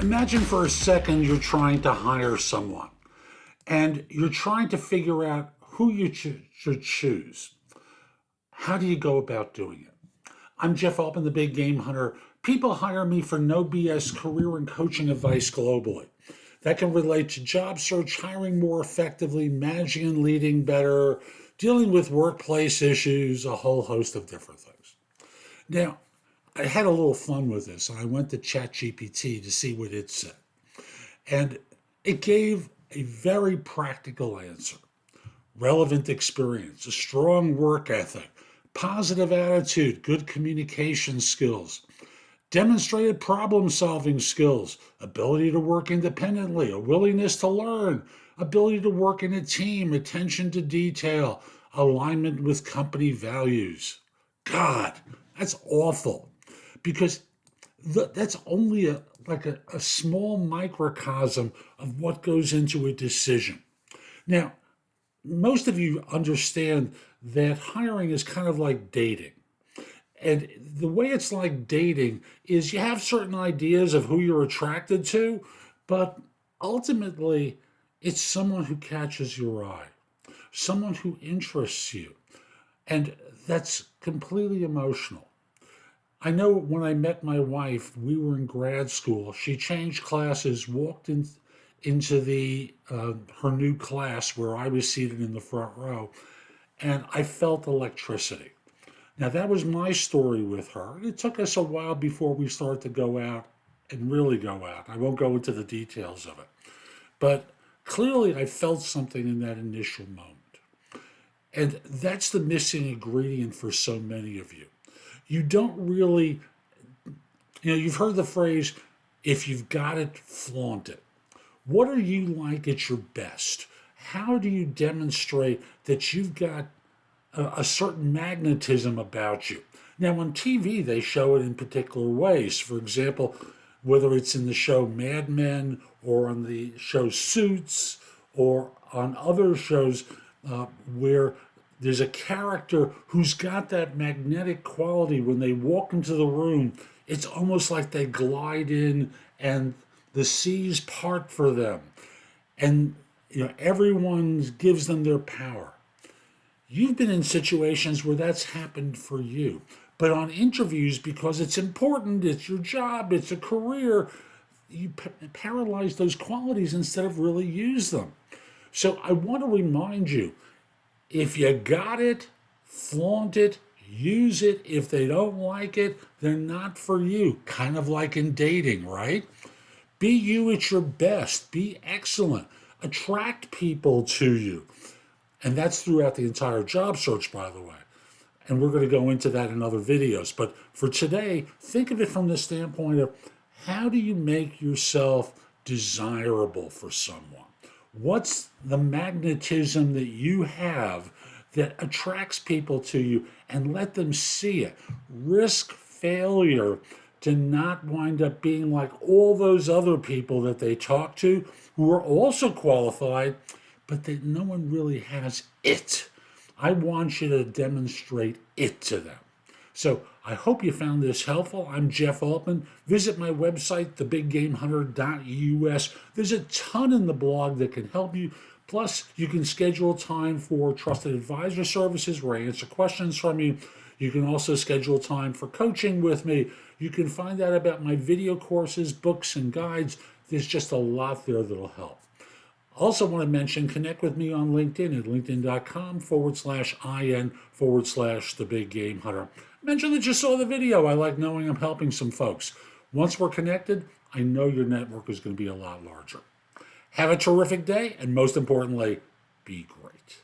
Imagine for a second you're trying to hire someone and you're trying to figure out who you should choose. How do you go about doing it? I'm Jeff Altman, the Big Game Hunter. People hire me for no BS career and coaching advice globally. That can relate to job search, hiring more effectively, managing and leading better, dealing with workplace issues, a whole host of different things. Now, I had a little fun with this. I went to ChatGPT to see what it said. And it gave a very practical answer. Relevant experience, a strong work ethic, positive attitude, good communication skills, demonstrated problem solving skills, ability to work independently, a willingness to learn, ability to work in a team, attention to detail, alignment with company values. God, that's awful because that's only a small microcosm of what goes into a decision. Now, most of you understand that hiring is kind of like dating. And the way it's like dating is you have certain ideas of who you're attracted to, but ultimately it's someone who catches your eye, someone who interests you. And that's completely emotional. I know when I met my wife, we were in grad school. She changed classes, walked into the her new class where I was seated in the front row, and I felt electricity. Now that was my story with her. It took us a while before we started to go out and really go out. I won't go into the details of it, but clearly I felt something in that initial moment. And that's the missing ingredient for so many of you. You don't really, you've heard the phrase, if you've got it, flaunt it. What are you like at your best? How do you demonstrate that you've got a certain magnetism about you? Now, on TV, they show it in particular ways. For example, whether it's in the show Mad Men or on the show Suits or on other shows where there's a character who's got that magnetic quality. When they walk into the room, it's almost like they glide in and the seas part for them. And everyone gives them their power. You've been in situations where that's happened for you. But on interviews, because it's important, it's your job, it's a career, you paralyze those qualities instead of really use them. So I want to remind you, if you got it, flaunt it, use it. If they don't like it, they're not for you. Kind of like in dating, right? Be you at your best. Be excellent. Attract people to you. And that's throughout the entire job search, by the way. And we're going to go into that in other videos. But for today, think of it from the standpoint of how do you make yourself desirable for someone? What's the magnetism that you have that attracts people to you, and let them see it? Risk failure to not wind up being like all those other people that they talk to who are also qualified, but that no one really has it. I want you to demonstrate it to them. So I hope you found this helpful. I'm Jeff Altman. Visit my website, thebiggamehunter.us. There's a ton in the blog that can help you. Plus, you can schedule time for trusted advisor services where I answer questions from you. You can also schedule time for coaching with me. You can find out about my video courses, books, and guides. There's just a lot there that'll help. Also want to mention, connect with me on LinkedIn at linkedin.com/IN/the Big Game Hunter. Mention that you saw the video. I like knowing I'm helping some folks. Once we're connected, I know your network is going to be a lot larger. Have a terrific day, and most importantly, be great.